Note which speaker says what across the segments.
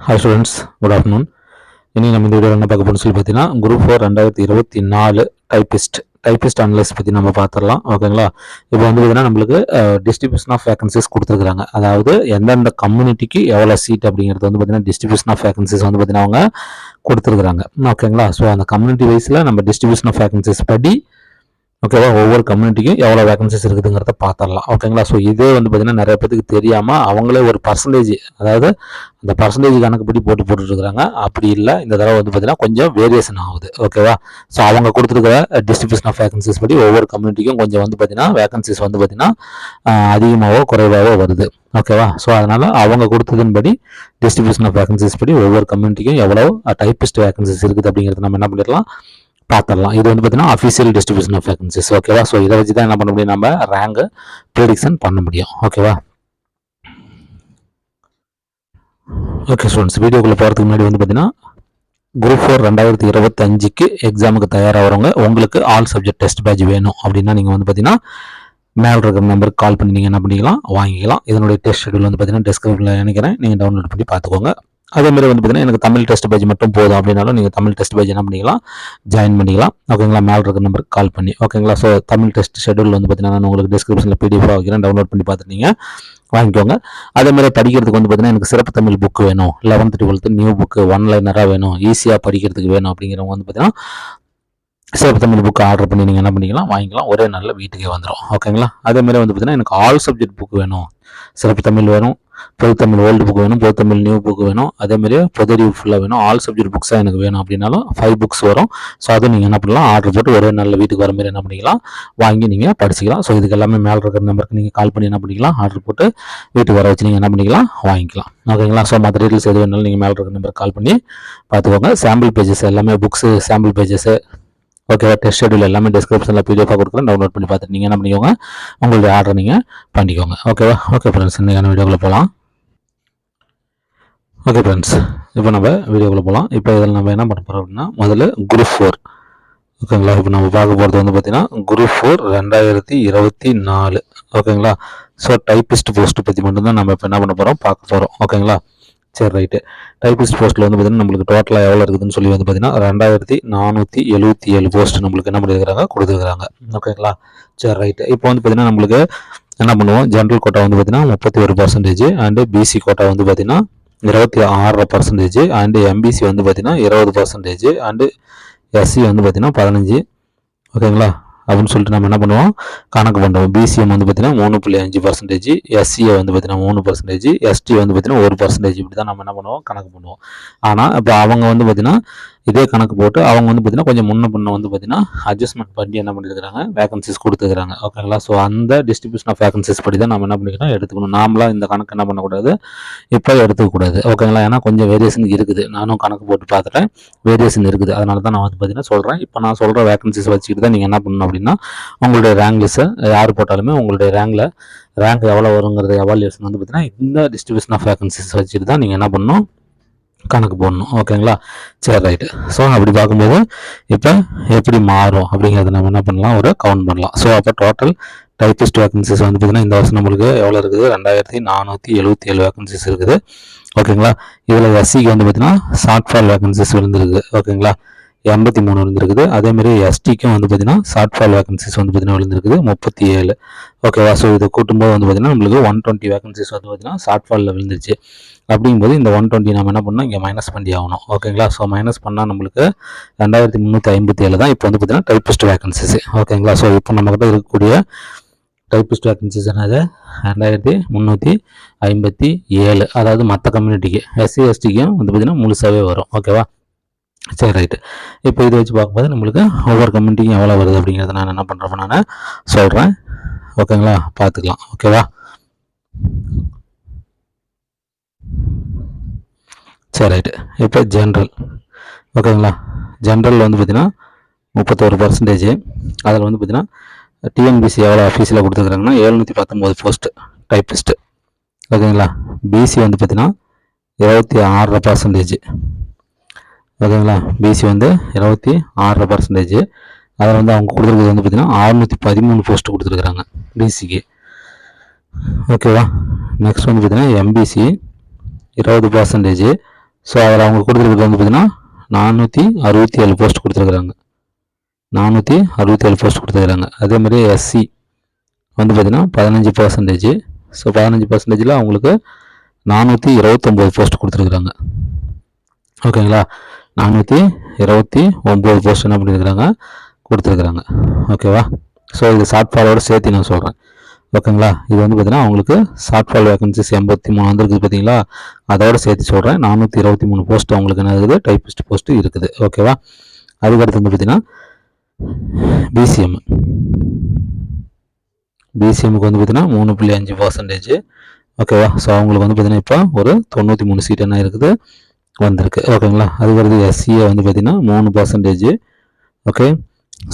Speaker 1: Hi students, good afternoon. இனி நம்ம இந்த வீடியோ என்ன பார்க்க போகணும்னு சொல்லி பார்த்தீங்கன்னா குரூப் 4 2024 டைப்பிஸ்ட் அனலிஸ்ட் பற்றி நம்ம பார்த்துடலாம். ஓகேங்களா? இப்போ வந்து பார்த்தீங்கன்னா நம்மளுக்கு டிஸ்ட்ரிபியூஷன் ஆஃப் வேகன்சிஸ் கொடுத்துருக்காங்க. அதாவது எந்தெந்த கம்யூனிட்டிக்கு எவ்வளோ சீட் அப்படிங்கிறது வந்து பார்த்தீங்கன்னா டிஸ்ட்ரிபியூஷன் ஆஃப் வேகன்சிஸ் வந்து பார்த்தீங்கன்னா அவங்க கொடுத்துருக்குறாங்க. ஓகேங்களா? ஸோ அந்த கம்யூனிட்டி வைஸில் நம்ம டிஸ்ட்ரிபியூஷன் ஆஃப் வேகன்சிஸ் படி ஓகேவா ஒவ்வொரு கம்யூனிட்டிக்கும் எவ்வளோ வேகன்சிஸ் இருக்குதுங்கிறத பார்த்துடலாம். ஓகேங்களா? ஸோ இதே வந்து பார்த்தீங்கன்னா நிறைய பேருக்கு தெரியாமல் அவங்களே ஒரு பர்சன்டேஜ், அதாவது அந்த பர்சன்டேஜ் கணக்குப்படி போட்டுருக்காங்க. அப்படி இல்லை, இந்த தடவை வந்து பார்த்தீங்கன்னா கொஞ்சம் வேரியேஷன் ஆகுது. ஓகேவா? ஸோ அவங்க கொடுத்துருக்கிற டிஸ்ட்ரிபியூஷன் ஆஃப் வேகன்சிஸ் படி ஒவ்வொரு கம்யூனிட்டிக்கும் கொஞ்சம் வந்து பார்த்தீங்கன்னா வேகன்சிஸ் வந்து பார்த்தீங்கன்னா அதிகமாகவோ குறைவாகவோ வருது. ஓகேவா? ஸோ அதனால் அவங்க கொடுத்ததன்படி டிஸ்ட்ரிபியூஷன் ஆஃப் வேகன்சிஸ் படி ஒவ்வொரு கம்யூனிட்டிக்கும் எவ்வளோ டைப்பிஸ்ட் வேகன்சிஸ் இருக்குது அப்படிங்கிறது நம்ம என்ன பண்ணிடலாம் பார்த்துடலாம். இது வந்து பார்த்தீங்கன்னா அஃபிஷியல் டிஸ்ட்ரிபியூஷன் ஆஃப் வேகன்சிஸ். ஓகேவா? ஸோ இதை வச்சு தான் என்ன பண்ண முடியும், நம்ம ரேங்க் ப்ரெடிக்ஷன் பண்ண முடியும். ஓகேவா? ஓகே ஸ்டூடெண்ட்ஸ், வீடியோக்குள்ளே போகிறதுக்கு முன்னாடி வந்து பார்த்தீங்கன்னா குரூப் 4 2025க்கு எக்ஸாமுக்கு தயாராகிறவங்க உங்களுக்கு ஆல் சப்ஜெக்ட் டெஸ்ட் பேட்ச் வேணும் அப்படின்னா நீங்கள் வந்து பார்த்தீங்கன்னா மேலே இருக்கிற நம்பருக்கு கால் பண்ணி நீங்கள் என்ன பண்ணிக்கலாம், வாங்கிக்கலாம். இதனுடைய டெஸ்ட் ஷெடியூல் வந்து பார்த்தீங்கன்னா டிஸ்கிரிப்ஷனில் நினைக்கிறேன், நீங்கள் டவுன்லோட் பண்ணி பார்த்துக்கோங்க. அதேமாதிரி வந்து பார்த்தீங்கன்னா எனக்கு தமிழ் டெஸ்ட் பேஜ் மட்டும் போதும் அப்படின்னாலும் நீங்கள் தமிழ் டெஸ்ட் பேஜ் என்ன பண்ணிக்கலாம், ஜாயின் பண்ணிக்கலாம். ஓகேங்களா? மேலே இருக்கிற நம்பருக்கு கால் பண்ணி. ஓகேங்களா? ஸோ தமிழ் டெஸ்ட் ஷெடியூல் வந்து பார்த்தீங்கன்னா நான் உங்களுக்கு டிஸ்கிரிப்ஷனில் பிடிஎஃபாக வைக்கிறேன், டவுன்லோட் பண்ணி பார்த்துட்டு நீங்கள் வாங்கிக்கோங்க. அதேமாதிரி படிக்கிறதுக்கு வந்து பார்த்தீங்கன்னா எனக்கு சிறப்பு தமிழ் புக்கு வேணும், 11th 12th நியூ புக்கு ஒன்லைனராக வேணும், ஈஸியாக படிக்கிறதுக்கு வேணும் அப்படிங்கிறவங்க வந்து பார்த்தீங்கன்னா சிறப்பு தமிழ் புக்கு ஆர்டர் பண்ணி நீங்கள் என்ன பண்ணிக்கலாம், வாங்கிக்கலாம். ஒரே நாளில் வீட்டுக்கே வந்துடும். ஓகேங்களா? அதேமாதிரி வந்து பார்த்தீங்கன்னா எனக்கு ஆல் சப்ஜெக்ட் புக்கு வேணும், சிறப்பு தமிழ் வேணும், பொது தமிழ் ஓல்டு புக் வேணும், பொது தமிழ் நியூ புக் வேணும், அதேமாதிரி பொதறிவு ஃபுல்லாக வேணும், ஆல் சப்ஜெக்ட் புக்ஸாக எனக்கு வேணும் அப்படின்னாலும் 5 புக்ஸ் வரும். ஸோ அதை நீங்கள் என்ன பண்ணலாம், ஆர்டர் போட்டு ஒரே நாளில் வீட்டுக்கு வர மாதிரி என்ன பண்ணிக்கலாம், வாங்கி நீங்கள் படிச்சிக்கலாம். ஸோ இதுக்கு எல்லாமே மேலே இருக்கிற நம்பருக்கு நீங்கள் கால் பண்ணி என்ன பண்ணிக்கலாம், ஆர்டர் போட்டு வீட்டுக்கு வர வச்சு நீங்கள் என்ன பண்ணிக்கலாம், வாங்கிக்கலாம். ஓகேங்களா? ஸோ மற்ற டீட்டெயில்ஸ் எது வேணாலும் நீங்கள் மேலே இருக்கிற நம்பருக்கு கால் பண்ணி பார்த்துக்கோங்க. சாம்பிள் பேஜஸ் எல்லாமே புக்ஸு சாம்பிள் பேஜஸ் ஓகேவா, டெஸ்ட் ஷெடியூல் எல்லாமே டிஸ்கிரிப்ஷனில் பிடிஎஃபாக கொடுக்குறேன், டவுன்லோட் பண்ணி பார்த்துட்டு நீங்கள் என்ன பண்ணிக்கோங்க, உங்களுடைய ஆர்டர் நீங்கள் பண்ணிக்கோங்க. ஓகேவா? ஓகே ஃப்ரெண்ட்ஸ், இன்றைக்கான வீடியோக்குள்ளே போகலாம். ஓகே ஃப்ரெண்ட்ஸ், இப்போ நம்ம வீடியோக்குள்ளே போகலாம். இப்போ இதில் நம்ம என்ன பண்ண போகிறோம் அப்படின்னா முதல்ல குரூப் 4. ஓகேங்களா? இப்போ நம்ம பார்க்க போகிறது வந்து பார்த்தீங்கன்னா குரூப் 4 2024. ஓகேங்களா? ஸோ டைப்பிஸ்ட் போஸ்ட் பற்றி மட்டும்தான் நம்ம இப்போ என்ன பண்ண போகிறோம், பார்க்க போகிறோம். ஓகேங்களா? சரி, ரைட்டு. டைப்பிஸ்ட் போஸ்ட்டில் வந்து பார்த்தீங்கன்னா நம்மளுக்கு டோட்டலாக எவ்வளோ இருக்குதுன்னு சொல்லி வந்து பார்த்தீங்கன்னா 2477 போஸ்ட் நம்மளுக்கு என்ன பண்ணியிருக்கிறாங்க, கொடுத்துருக்குறாங்க. ஓகேங்களா? சரி, ரைட்டு. இப்போ வந்து பார்த்தீங்கன்னா நம்மளுக்கு என்ன பண்ணுவோம், ஜென்ரல் கோட்டா வந்து பார்த்தீங்கன்னா 31% அண்டு பிசி கோட்டா வந்து பார்த்தீங்கன்னா 26% அண்டு எம்பிசி வந்து பார்த்தீங்கன்னா 20% அண்டு எஸ்சி வந்து பார்த்தீங்கன்னா 15. ஓகேங்களா? அப்படின்னு சொல்லிட்டு நம்ம என்ன பண்ணுவோம், கணக்கு பண்ணுறோம். பிசிஎம் வந்து பார்த்தீங்கன்னா 3.5%, எஸ்சியை வந்து பார்த்தீங்கன்னா 3%, எஸ்டி வந்து பார்த்தீங்கன்னா 1%. இப்படி தான் நம்ம என்ன பண்ணுவோம், கணக்கு பண்ணுவோம். ஆனால் இப்போ அவங்க வந்து பார்த்தீங்கன்னா இதே கணக்கு போட்டு அவங்க வந்து பார்த்தீங்கன்னா கொஞ்சம் முன்ன பின்ன வந்து பார்த்தீங்கன்னா அட்ஜஸ்ட்மெண்ட் பண்ணி என்ன பண்ணியிருக்கிறாங்க, வேகன்சிஸ் கொடுத்துருக்காங்க. ஓகேங்களா? ஸோ அந்த டிஸ்ட்ரிபியூஷன் ஆஃப் வேகன்சிஸ் படி தான் நம்ம என்ன பண்ணிக்கணும், எடுத்துக்கணும். நாமளாக இந்த கணக்கு என்ன பண்ணக்கூடாது, இப்போ எடுத்துக்கக்கூடாது. ஓகேங்களா? ஏன்னா கொஞ்சம் வேரியேஷன் இருக்குது. நானும் கணக்கு போட்டு பார்த்துட்டேன், வேரியேஷன் இருக்குது. அதனால தான் நான் வந்து பார்த்தீங்கன்னா சொல்கிறேன். இப்போ நான் சொல்கிற வேகன்சிஸ் வச்சுக்கிட்டு தான் நீங்கள் என்ன பண்ணணும் அப்படின்னா உங்களுடைய ரேங்க் லிஸ்ட்டை யார் போட்டாலுமே உங்களுடைய ரேங்க் எவ்வளோ வருங்கிறத எவாலுவேஷன் வந்து பார்த்தீங்கன்னா இந்த டிஸ்ட்ரிபியூஷன் ஆஃப் வேகன்சிஸ் வச்சுட்டு தான் நீங்கள் என்ன பண்ணணும், கணக்கு போடணும். ஓகேங்களா? சரி, ரைட்டு. ஸோ அப்படி பார்க்கும்போது இப்போ எப்படி மாறும் அப்படிங்கிறத நம்ம என்ன பண்ணலாம், ஒரு கவுண்ட் பண்ணலாம். ஸோ அப்போ டோட்டல் டைப்பிஸ்ட் வேகன்சிஸ் வந்து பார்த்தீங்கன்னா இந்த வருஷம் நம்மளுக்கு எவ்வளோ இருக்குது, 2477 வேகன்சிஸ் இருக்குது. ஓகேங்களா? இதில் எஸ்சிக்கு வந்து பார்த்தீங்கன்னா ஷார்ட் ஃபால் வேகன்சிஸ் விழுந்துருக்கு. ஓகேங்களா? 83 விழுந்துருக்குது. அதேமாதிரி எஸ்டிக்கும் வந்து பார்த்தீங்கன்னா ஷார்ட் ஃபால் வேகன்சிஸ் வந்து பார்த்தீங்கன்னா விழுந்துருக்குது 37. ஓகேவா? ஸோ இதை கூட்டும்போது வந்து பார்த்தீங்கன்னா நம்மளுக்கு 120 வேகன்சிஸ் வந்து பார்த்தீங்கன்னா ஷார்ட் ஃபாலில் விழுந்துருச்சு. அப்படிங்கும்போது இந்த 120 நம்ம என்ன பண்ணணும், இங்கே மைனஸ் பண்ணி ஆகணும். ஓகேங்களா? ஸோ மைனஸ் பண்ணால் நம்மளுக்கு 2357 தான் இப்போ வந்து பார்த்தீங்கன்னா டைப்பிஸ்ட் வேகன்சிஸ். ஓகேங்களா? ஸோ இப்போ நம்மக்கிட்ட இருக்கக்கூடிய டைப்பிஸ்ட் வேகன்சிஸ் என்னது, 2357. அதாவது மற்ற கம்யூனிட்டிக்கு எஸ்சி எஸ்டிக்கும் வந்து பார்த்தீங்கன்னா முழுசாகவே வரும். ஓகேவா? சரி, ரைட்டு. இப்போ இதை வச்சு பார்க்கும்போது நம்மளுக்கு ஒவ்வொரு கம்யூனிட்டிக்கும் எவ்வளோ வருது அப்படிங்கிறத நான் என்ன பண்ணுறேன், நான் சொல்கிறேன். ஓகேங்களா? பார்த்துக்கலாம். ஓகேவா? சரி, ரைட்டு. இப்போ ஜென்ரல். ஓகேங்களா? ஜென்ரல் வந்து பார்த்தீங்கன்னா 31%. அதில் வந்து பார்த்தீங்கன்னா டிஎன்பிசி எவ்வளோ ஆஃபீஸில் கொடுத்துருக்குறாங்கன்னா 719 போஸ்ட்டு டைப்பிஸ்ட்டு. ஓகேங்களா? பிசி வந்து பார்த்தீங்கன்னா 26%. ஓகேங்களா? பிசி வந்து 26%. அதில் வந்து அவங்க கொடுத்துருக்கிறது வந்து பார்த்தீங்கன்னா 613 போஸ்ட்டு கொடுத்துருக்குறாங்க பிசிக்கு. ஓகேவா? நெக்ஸ்ட் வந்து பார்த்தீங்கன்னா எம்பிசி 20%. ஸோ அதில் அவங்க கொடுத்துருக்கிறது வந்து பார்த்தீங்கன்னா 467 போஸ்ட் கொடுத்துருக்குறாங்க. 467 போஸ்ட் கொடுத்துருக்குறாங்க. அதே மாதிரி எஸ்சி வந்து பார்த்தீங்கன்னா 15%. ஸோ 15%ல் அவங்களுக்கு 429 போஸ்ட் கொடுத்துருக்குறாங்க. ஓகேங்களா, 429 போஸ்ட் என்ன பண்ணியிருக்கிறாங்க, கொடுத்துருக்குறாங்க. ஓகேவா, ஸோ இது ஷார்ட் ஃபாலோட சேர்த்து நான் சொல்கிறேன். ஓகேங்களா, இது வந்து பார்த்தீங்கன்னா அவங்களுக்கு ஷார்ட் ஃபால் வேகன்சிஸ் 83 வந்துருக்குது பார்த்தீங்களா, அதோட சேர்த்து சொல்கிறேன். 423 போஸ்ட் அவங்களுக்கு என்ன இருக்குது, டைப்பிஸ்ட் போஸ்ட்டு இருக்குது. ஓகேவா, அதுக்கடுத்து வந்து பார்த்தீங்கன்னா பிசிஎம்முக்கு வந்து பார்த்தீங்கன்னா 3.5%. ஓகேவா, ஸோ அவங்களுக்கு வந்து பார்த்தீங்கன்னா இப்போ ஒரு 93 சீட் என்ன இருக்குது, வந்திருக்கு. ஓகேங்களா, அதுக்கடுத்து எஸ்சிஏ வந்து பார்த்தீங்கன்னா 3%. ஓகே,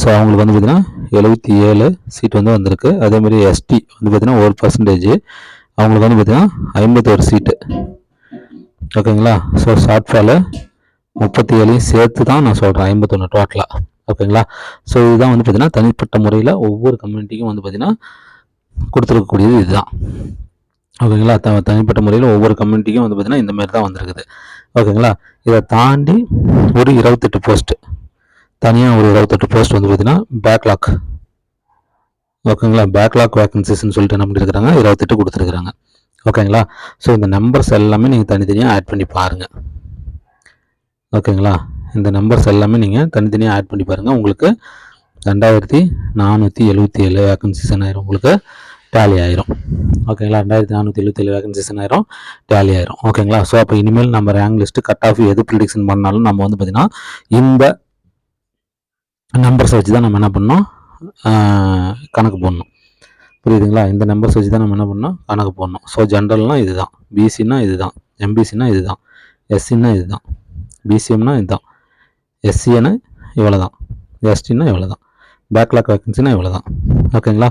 Speaker 1: ஸோ அவங்களுக்கு வந்து பார்த்தீங்கன்னா 77 சீட் வந்து வந்திருக்கு. அதேமாதிரி எஸ்டி வந்து பார்த்தீங்கன்னா 1%. அவங்களுக்கு வந்து பார்த்தீங்கன்னா 51 சீட்டு. ஓகேங்களா, ஸோ ஷார்ட் ஃபாலு 37 சேர்த்து தான் நான் சொல்கிறேன், 51 டோட்டலாக. ஓகேங்களா, ஸோ இதுதான் வந்து பார்த்தீங்கன்னா தனிப்பட்ட முறையில் ஒவ்வொரு கம்யூனிட்டிக்கும் வந்து பார்த்தீங்கன்னா கொடுத்துருக்கக்கூடியது இதுதான். ஓகேங்களா, தனிப்பட்ட முறையில் ஒவ்வொரு கம்யூனிட்டிக்கும் வந்து பார்த்தீங்கன்னா இந்த மாதிரி தான் வந்திருக்குது. ஓகேங்களா, இதை தாண்டி ஒரு 28 போஸ்ட்டு, தனியாக ஒரு 28 போஸ்ட் வந்து பார்த்தீங்கன்னா பேக்லாக். ஓகேங்களா, பேக்லாக் வேகன்சிஸ்ன்னு சொல்லிட்டு என்ன பண்ணியிருக்கிறாங்க, 28 கொடுத்துருக்குறாங்க. ஓகேங்களா, ஸோ இந்த நம்பர்ஸ் எல்லாமே நீங்கள் தனித்தனியாக ஆட் பண்ணி பாருங்கள். ஓகேங்களா, இந்த நம்பர்ஸ் எல்லாமே நீங்கள் தனித்தனியாக ஆட் பண்ணி பாருங்கள். உங்களுக்கு 2477 வேகன்சிஸ் ஆயிரும், உங்களுக்கு டேலி ஆயிரும். ஓகேங்களா, 2477 வேகன்சிஸ் ஆயிரும், டேலி ஆயிரும். ஓகேங்களா, ஸோ அப்போ இனிமேல் நம்ம ரேங்க் லிஸ்ட்டு கட் ஆஃப் எது ப்ரிடிக்ஷன் பண்ணாலும் நம்ம வந்து பார்த்தீங்கன்னா இந்த நம்பர்ஸை வச்சு தான் நம்ம என்ன பண்ணோம், கணக்கு போடணும். புரியுதுங்களா, இந்த நம்பர்ஸ் வச்சு தான் நம்ம என்ன பண்ணோம், கணக்கு போடணும். ஸோ ஜென்ரல்னால் இது தான், பிசின்னா இது தான், எம்பிசின்னா இது தான், எஸ்சின்னா இது தான், பிசிஎம்னா இது தான், எஸ்சின்னா இவ்வளோ தான், எஸ்டின்னா இவ்வளோ தான், பேக்லாக் வேகன்சினா இவ்வளோ தான். ஓகேங்களா,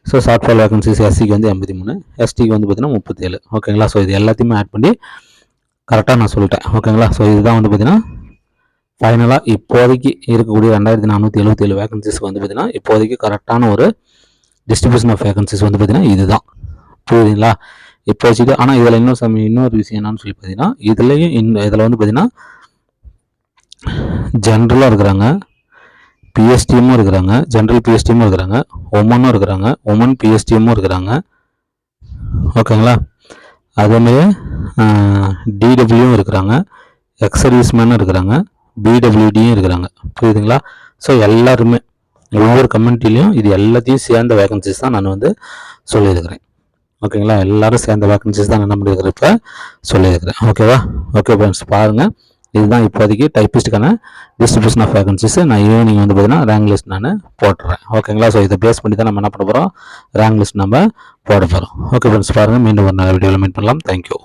Speaker 1: ஸோ ஷார்ட் ஃபால் வேகன்சிஸ் எஸ்சிக்கு வந்து 83, எஸ்டிக்கு வந்து பார்த்தீங்கன்னா 37. ஓகேங்களா, ஸோ இது எல்லாத்தையுமே ஆட் பண்ணி கரெக்டாக நான் சொல்லிட்டேன். ஓகேங்களா, ஸோ இதுதான் வந்து பார்த்தீங்கன்னா ஃபைனலாக இப்போதைக்கு இருக்கக்கூடிய 2477 வேகன்சிஸ் வந்து பார்த்தீங்கன்னா இப்போதைக்கு கரெக்டான ஒரு டிஸ்ட்ரிபியூஷன் ஆஃப் வேகன்சிஸ் வந்து பார்த்தீங்கன்னா இதுதான். புரியுதுங்களா, இப்போ வச்சுட்டு. ஆனால் இதில் இன்னொரு விஷயம் என்னன்னு சொல்லி பார்த்தீங்கன்னா இதுலேயும் இதில் வந்து பார்த்தீங்கன்னா ஜென்ரலாக இருக்கிறாங்க, பிஎஸ்டிஎம்மும் இருக்கிறாங்க, ஜென்ரல் பிஎஸ்டிஎம்மும் இருக்கிறாங்க, ஒமனும் இருக்கிறாங்க, ஒமன் பிஎஸ்டிஎம்மும் இருக்கிறாங்க. ஓகேங்களா, அதேமாதிரி டிடபிள்யூவும் இருக்கிறாங்க, எக்ஸர்வீஸ்மேனும் இருக்கிறாங்க, பிடபிள்யூடியும் இருக்கிறாங்க. புரியுதுங்களா, ஸோ எல்லாருமே ஒவ்வொரு கம்யூனிட்டிலையும் இது எல்லாத்தையும் சேர்ந்த வேகன்சிஸ் தான் நான் வந்து சொல்லியிருக்கிறேன். ஓகேங்களா, எல்லாரும் சேர்ந்த வேகன்சிஸ் தான் நான் என்ன பண்ணியிருக்கிறேன், இப்போ சொல்லியிருக்கிறேன். ஓகேவா, ஓகே ஃப்ரெண்ட்ஸ், பாருங்கள். இதுதான் இப்போதைக்கு டைப்பிஸ்ட்டுக்கான டிஸ்ட்ரிபியூஷன் ஆஃப் வேகன்சிஸ். நான் ஈவினிங் வந்து பார்த்தீங்கன்னா ரேங்க் லிஸ்ட் நான் போட்டுறேன். ஓகேங்களா, ஸோ இதை பேஸ் பண்ணி தான் நம்ம என்ன பண்ண போகிறோம், ரேங்க் லிஸ்ட் நம்ம போட போகிறோம். ஓகே ஃப்ரெண்ட்ஸ், பாருங்கள். மீண்டும் ஒரு நல்ல வீடியோவில் மீட் பண்ணலாம். தேங்க்யூ.